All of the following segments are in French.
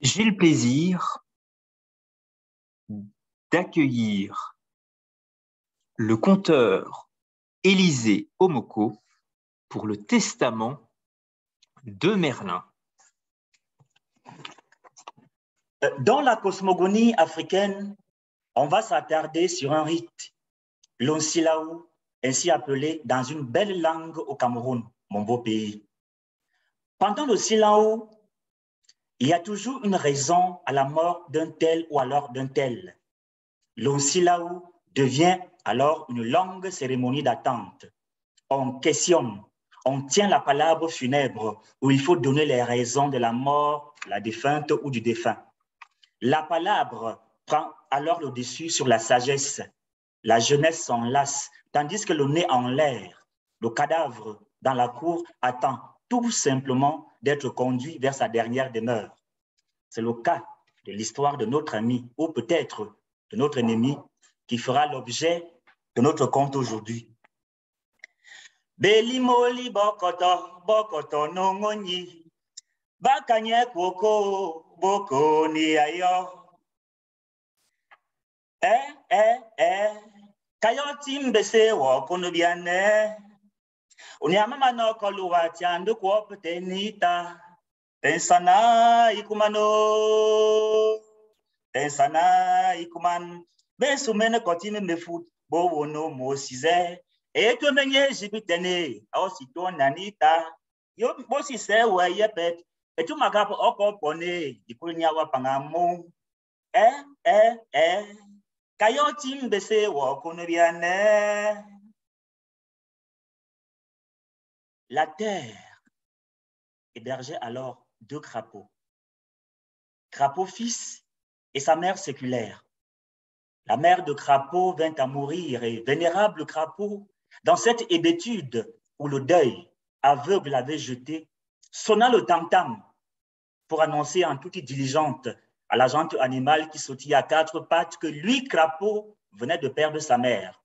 J'ai le plaisir d'accueillir le conteur Élisée Omoko pour le testament de Merlin. Dans la cosmogonie africaine, on va s'attarder sur un rite, l'onsilaou, ainsi appelé dans une belle langue au Cameroun, mon beau pays. Pendant le silaou, il y a toujours une raison à la mort d'un tel ou alors d'un tel. L'onsilaou devient alors une longue cérémonie d'attente. On questionne, on tient la palabre funèbre où il faut donner les raisons de la mort, la défunte ou du défunt. La palabre prend alors le dessus sur la sagesse. La jeunesse s'enlace, tandis que le nez en l'air, le cadavre dans la cour attend tout simplement d'être conduit vers sa dernière demeure. C'est le cas de l'histoire de notre ami, ou peut-être de notre ennemi, qui fera l'objet de notre conte aujourd'hui. Belimoli bokoto nongoni, bakanye koko boko ni ayo. Kayoti mbese wo kono biane. Unyama no koluwa tiandu kwa petenita. Tensana ikuman. Besu mene kotime mefut bo wono mo size. Eto menye jibitene ausito nanita. Yo bosi se wa yepet. Etu magapo oko pone ikunya wa pangamu. Kayoti mbese wo kono biane. La terre hébergeait alors deux crapauds. Crapaud fils et sa mère séculaire. La mère de Crapaud vint à mourir et vénérable Crapaud, dans cette hébétude où le deuil aveugle l'avait jeté, sonna le tam-tam pour annoncer en toute diligente à la gente animale qui sautillait à quatre pattes que lui, Crapaud, venait de perdre sa mère.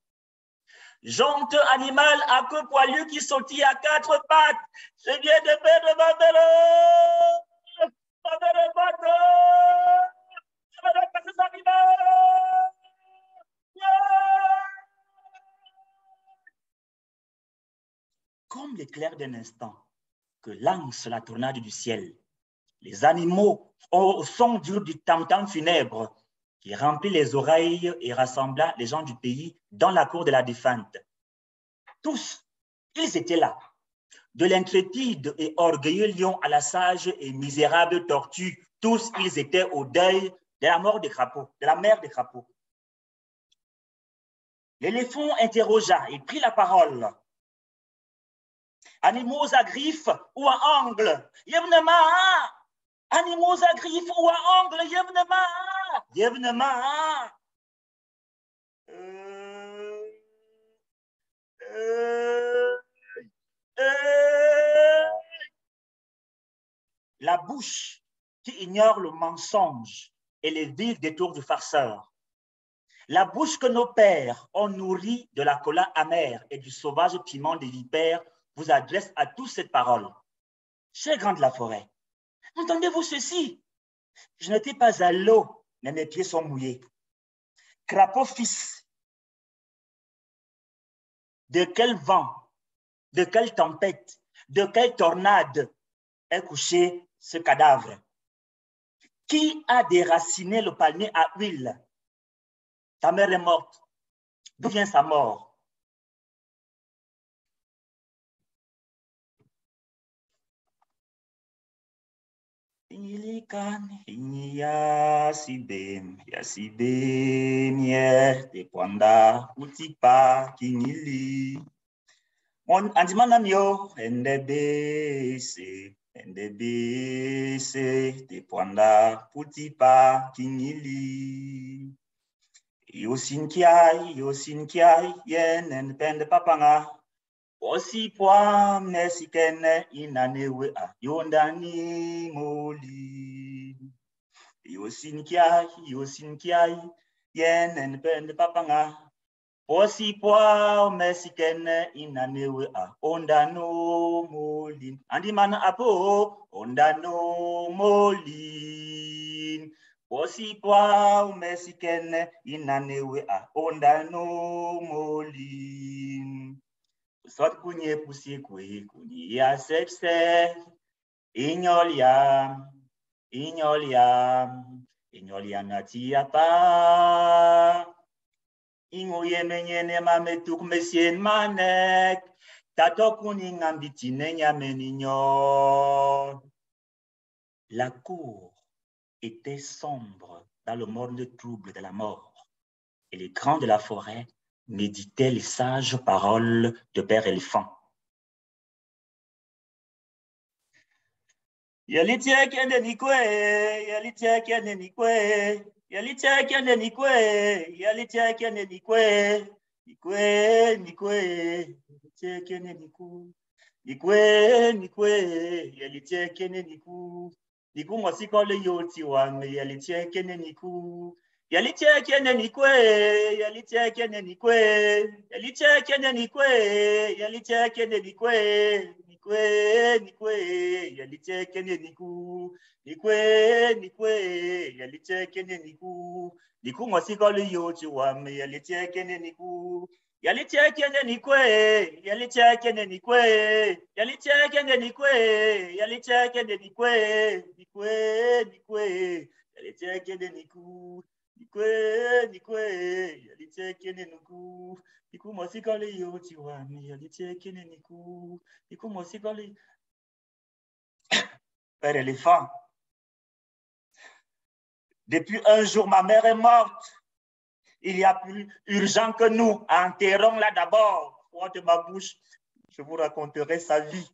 Jonte animal à queue poilue qui sautille à quatre pattes, je viens de perdre ma mère. Comme l'éclair d'un instant que lance la tornade du ciel, les animaux au son dur du tam-tam funèbre qui remplit les oreilles et rassembla les gens du pays dans la cour de la défunte. Tous, ils étaient là, de l'intrépide et orgueilleux lion à la sage et misérable tortue, tous ils étaient au deuil de la mort des crapauds, de la mère des crapauds. L'éléphant interrogea et prit la parole. Animaux à griffes ou à ongles, animaux à griffes ou à ongles, La bouche qui ignore le mensonge et les vils détours du farceur. La bouche que nos pères ont nourrie de la cola amère et du sauvage piment des vipères vous adresse à tous cette parole. Chers grands de la forêt, entendez-vous ceci? Je n'étais pas à l'eau, mais mes pieds sont mouillés. Crapaud fils, de quel vent, de quelle tempête, de quelle tornade est couché ce cadavre? Qui a déraciné le palmier à huile? Ta mère est morte. D'où vient sa mort? Ilikan yasibem ye pwanda utipa kinili. Mon andimanamyo endebese te pwanda utipa kinili. Yosinkiai yenen pende papanga. Osi poa mesikene inanewe a yondani moli. Yosinkiai yenen pende papanga. Posi poa mexicaine inanewe a ondano molin. Andi mana apo ondano molin. Posi poa mexicaine inanewe a ondano molin. Sot kunye pusi kwe kunye ya sepse. Ignolia natia pa. Ingoye menyene mametuk mesien manek. Tato kuning ambitine nyameninyo. La cour était sombre dans le monde trouble de la mort. Et les grands de la forêt méditaient les sages paroles de Père Éléphant. Yalitia kende nikwe, yalitia kende nikwe, yalitia kende nikwe, yalitia kende nikwe, nikwe, yalitia kende niku, nikwe, yalitia kende niku, niku mwasikole yoti wame, yalitia kende niku, yalitia kende nikwe, yalitia kende nikwe, yalitia kende nikwe, yalitia kende nikwe. Nikwe, yalicheke niku, nikwe, yalicheke niku, niku mwasikole yochi wame, yalicheke niku, yalicheke nikwe, yalicheke nikwe, yalicheke nikwe, yalicheke nikwe, nikwe, yalicheke niku, nikwe, yalicheke niku. Niku mosikali yoti wami, yalicheke niku. Niku mosikali. Père Éléphant. Depuis un jour, ma mère est morte. Il y a plus urgent que nous. Enterrons-la d'abord. Froid de ma bouche, je vous raconterai sa vie.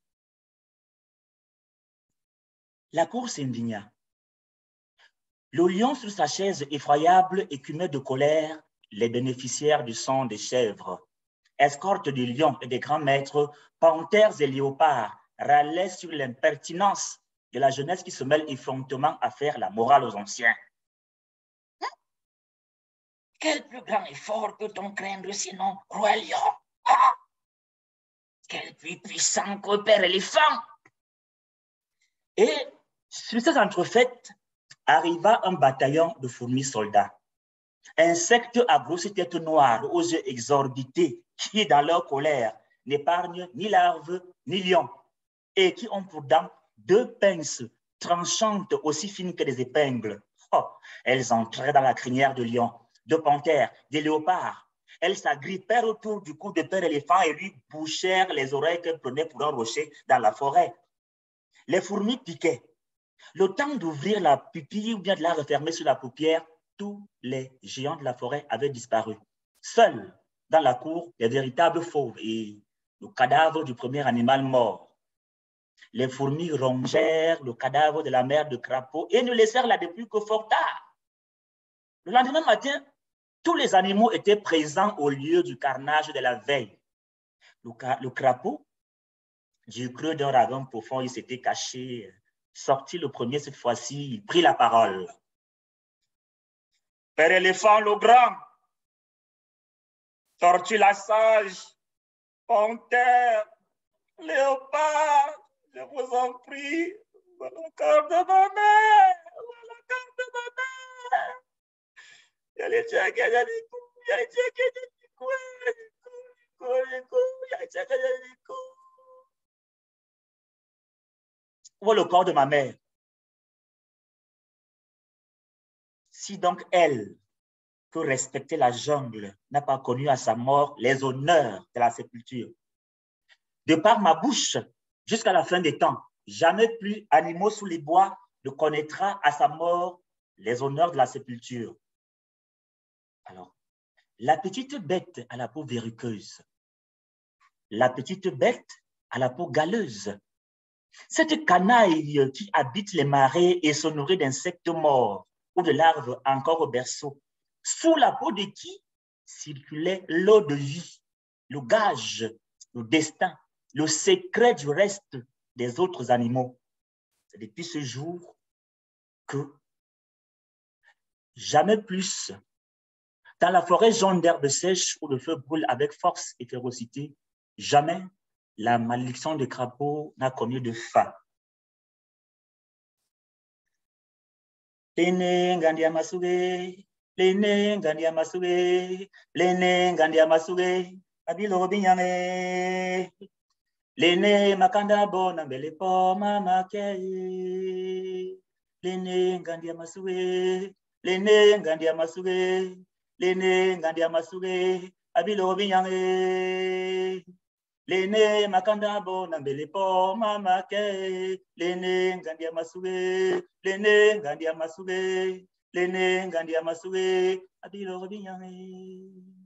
La cour s'indigna. Le lion sur sa chaise effroyable écumait de colère les bénéficiaires du sang des chèvres. Escorte de lions et des grands maîtres, panthères et léopards râlaient sur l'impertinence de la jeunesse qui se mêle effrontément à faire la morale aux anciens. Quel plus grand effort peut-on craindre sinon, roi lion? Ah! Quel plus puissant que Père Éléphant! Et sur ces entrefaites arriva un bataillon de fourmis soldats. Insectes à grosses têtes noires, aux yeux exorbités, qui, dans leur colère, n'épargnent ni larves ni lions, et qui ont pour dents 2 pinces tranchantes aussi fines que des épingles. Oh, elles entraient dans la crinière de lion, de panthères, des léopards. Elles s'agrippèrent autour du cou de Père Éléphant et lui bouchèrent les oreilles qu'elles prenaient pour un rocher dans la forêt. Les fourmis piquaient. Le temps d'ouvrir la pupille ou bien de la refermer sur la paupière, tous les géants de la forêt avaient disparu. Seuls, dans la cour, les véritables fauves et le cadavre du premier animal mort. Les fourmis rongèrent le cadavre de la mère de crapaud et ne laissèrent là depuis que fort tard. Le lendemain matin, tous les animaux étaient présents au lieu du carnage de la veille. Le crapaud, du creux d'un ravin profond, il s'était caché, sorti le premier cette fois-ci, il prit la parole. Père Éléphant le grand, tortue la sage, panthère, léopard, je vous en prie, voilà le corps de ma mère, voilà le corps de ma mère. Où est le corps de ma mère? Si donc elle, que respecter la jungle, n'a pas connu à sa mort les honneurs de la sépulture, de par ma bouche, jusqu'à la fin des temps, jamais plus animaux sous les bois ne connaîtra à sa mort les honneurs de la sépulture. Alors, la petite bête à la peau verruqueuse, la petite bête à la peau galeuse, cette canaille qui habite les marais et se nourrit d'insectes morts ou de larves encore au berceau, sous la peau de qui circulait l'eau de vie, le gage, le destin, le secret du reste des autres animaux. C'est depuis ce jour que jamais plus Dans la forêt jaune d'herbe sèche où le feu brûle avec force et férocité, jamais la malédiction des crapauds n'a connu de fin. Lene Ngandia Masuge, Lene Ngandia Masuge, Lene Ngandia Masuge, Abilo Binyame, Lene Makanda Bona Belepo Mama Kei, Lene Ngandia Masuge, Lene Ngandia Masuge, Lene Ngandia Masuge, Abilo Binyame. Lene makanda bona mbelepo mama ke lene ngandia masuge lene ngandia masuge lene ngandia masuge abilo binyame.